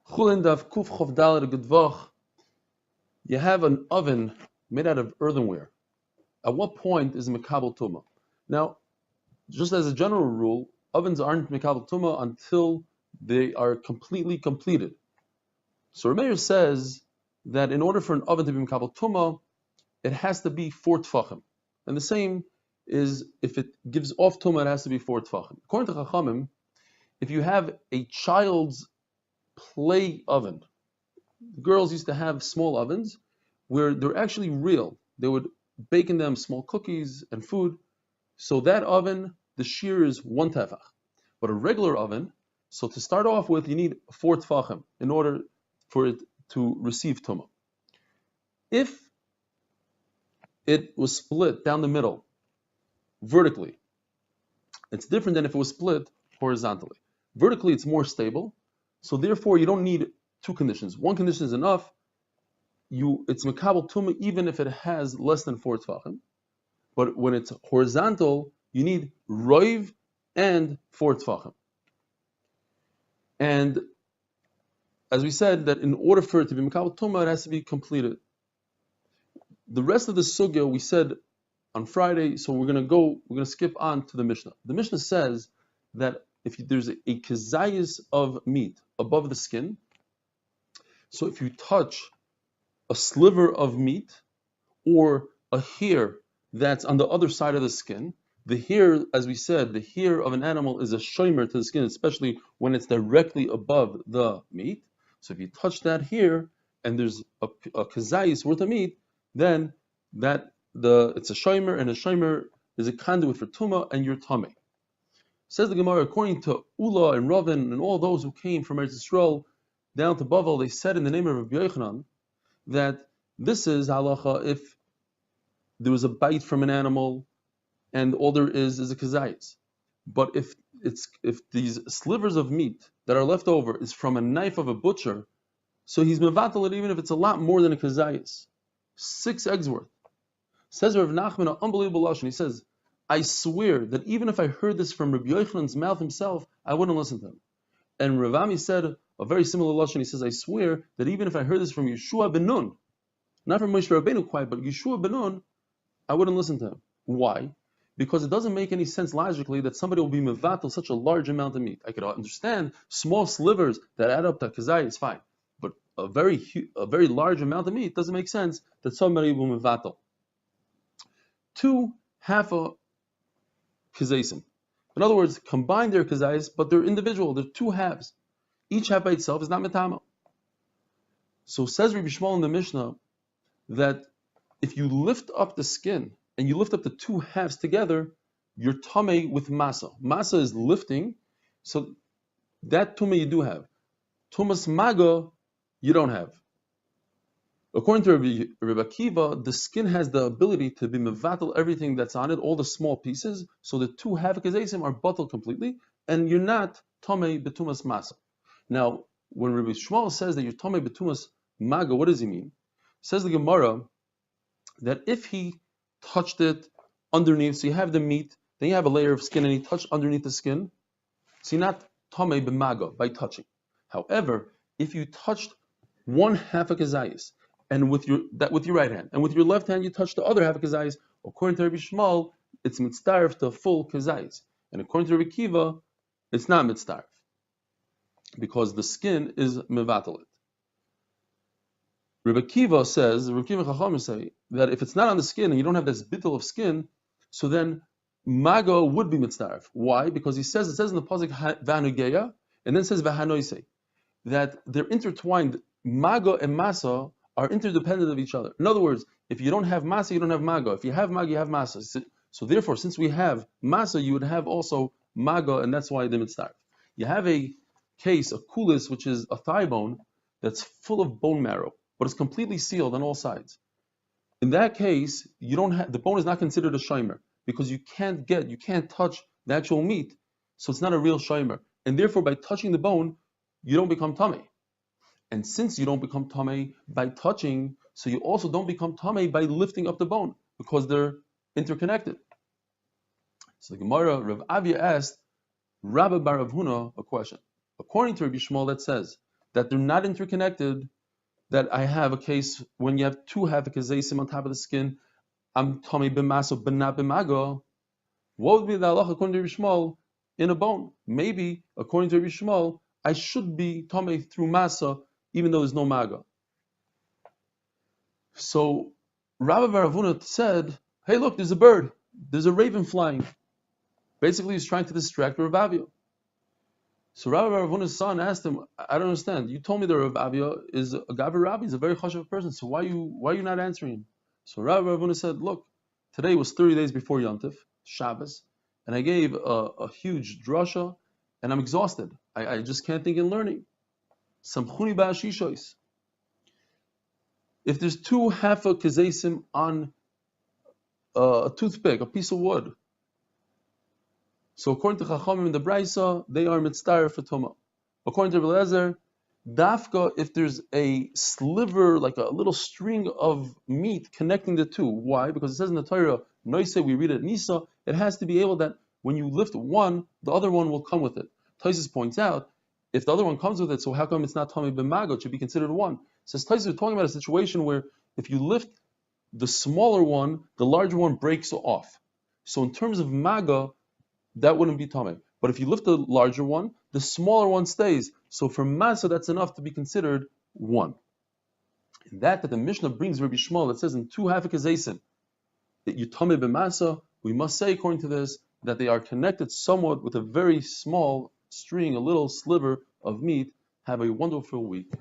Chullin Daf Kuf Chov Dalet Gedvach. You have an oven made out of earthenware. At what point is Mekabel Tumah? Now, just as a general rule, ovens aren't Mekabel Tumah until they are completely completed. So Rameir says that in order for an oven to be Mekabel Tumah, it has to be 4 tfachim. And the same is if it gives off Tumah, it has to be 4 tfachim. According to Chachamim, if you have a child's play oven, girls used to have small ovens where they're actually real. They would bake in them small cookies and food. So that oven, the shear is 1 tefach. But a regular oven, so to start off with, you need 4 tefachim in order for it to receive tumah. If it was split down the middle vertically, it's different than if it was split horizontally. Vertically, it's more stable. So therefore, you don't need 2 conditions. 1 condition is enough. It's mekabel tumah even if it has less than 4 tefachim. But when it's horizontal, you need roiv and 4 tefachim. And as we said, that in order for it to be mekabel tumah, it has to be completed. The rest of the sugya we said on Friday, so we're going to skip on to the Mishnah. The Mishnah says that if there's a kezayis of meat above the skin, so if you touch a sliver of meat or a hair that's on the other side of the skin, the hair, as we said, the hair of an animal is a shomer to the skin, especially when it's directly above the meat. So if you touch that hair and there's a kezayis worth of meat, then it's a shomer, and a shomer is a conduit for tumah, and you're tameh. Says the Gemara, according to Ula and Ravin and all those who came from Eretz Yisrael down to Bavel, they said in the name of Rabbi Yochanan that this is halacha if there was a bite from an animal and all there is a kezayis. But if these slivers of meat that are left over is from a knife of a butcher, so he's mevatel it even if it's a lot more than a kezayis. 6 eggs worth. Says Rav Nachman, an unbelievable lashon. He says, I swear that even if I heard this from Rabbi Yochanan's mouth himself, I wouldn't listen to him. And Rav Ami said a very similar lashon. He says, I swear that even if I heard this from Yeshua ben Nun, not from Moshe Rabbeinu quite, but Yeshua ben Nun, I wouldn't listen to him. Why? Because it doesn't make any sense logically that somebody will be mevatel such a large amount of meat. I could understand small slivers that add up to kezayis is fine, but a very large amount of meat doesn't make sense that somebody will mevatel 2 half a kezaysim. In other words, combine their kezayis, but they're individual. They're 2 halves. Each half by itself is not metama. So says Rabbi Shmuel in the Mishnah that if you lift up the skin and you lift up the 2 halves together, you're tameh with masa. Masa is lifting, so that tumah you do have. Tumas maga you don't have. According to Rabbi Akiva, the skin has the ability to be mevatel everything that's on it, all the small pieces, so the 2 half kezaysim are bottled completely, and you're not tameh betumas masa. Now, when Rabbi Shmuel says that you're tameh betumas maga, what does he mean? Says the Gemara that if he touched it underneath, so you have the meat, then you have a layer of skin, and he touched underneath the skin, so you're not tameh b'maga by touching. However, if you touched 1 half a kezayis, and with your right hand, and with your left hand you touch the other half of kezayis, according to Rabbi Shmuel, it's mitzdarif to full kezayis, and according to Rabbi Akiva, it's not mitzdarif because the skin is mevatel it. Rabbi Akiva Chachamim say that if it's not on the skin and you don't have this bittul of skin, so then maga would be mitzdarif. Why? Because it says in the pasuk v'hanugeya, and then it says v'hanoisei, that they're intertwined. Maga and masa are interdependent of each other. In other words, if you don't have masa, you don't have maga. If you have maga, you have masa. So therefore, since we have masa, you would have also maga, and that's why the mitzdarif. You have a case, a kulis, which is a thigh bone that's full of bone marrow, but it's completely sealed on all sides. In that case, the bone is not considered a shomer because you can't touch the actual meat, so it's not a real shomer. And therefore, by touching the bone, you don't become tameh. And since you don't become tameh by touching, so you also don't become tameh by lifting up the bone because they're interconnected. So the Gemara, Rav Avia asked Rabbi Bar Rav Huna a question. According to Rabbi Shmuel, that says that they're not interconnected, that I have a case when you have two havikazesim on top of the skin, I'm tummy b'maso but not b'mago. What would be the halacha according to Rabbi Shmuel in a bone? Maybe according to Rabbi Shmuel, I should be tummy through masa even though there's no maga. So Rabbi Baravuna said, "Hey, look, there's a bird. There's a raven flying." Basically, he's trying to distract Rav Avia. So Rabbi Baravuna's son asked him, "I don't understand. You told me that Rav Avia is a Gavi Rabbi. He's a very chashuv person. So why are you not answering him?" So Rabbi Baravuna said, "Look, today was 30 days before Yom Tov, Shabbos, and I gave a huge drasha, and I'm exhausted. I just can't think in learning. Samchuni ba'ashishois. If there's two half a kazesim on a toothpick, a piece of wood, so according to Chachamim in the Braisa, they are mitzvah for Tumah. According to Eliezer, dafka, if there's a sliver, like a little string of meat connecting the two. Why? Because it says in the Torah, Noise, we read it Nisa, it has to be able that when you lift one, the other one will come with it. Taisus points out, if the other one comes with it, so how come it's not Tomei B'Mago? It should be considered one. It says Taisus, we're talking about a situation where if you lift the smaller one, the larger one breaks off. So in terms of Maga, that wouldn't be Tomei. But if you lift the larger one, the smaller one stays. So for Masa, that's enough to be considered one. And that the Mishnah brings Rabbi Shmuel, it says in two hafikazesim, that you Tomei B'Masa, we must say according to this, that they are connected somewhat with a very small string, a little sliver of meat. Have a wonderful week.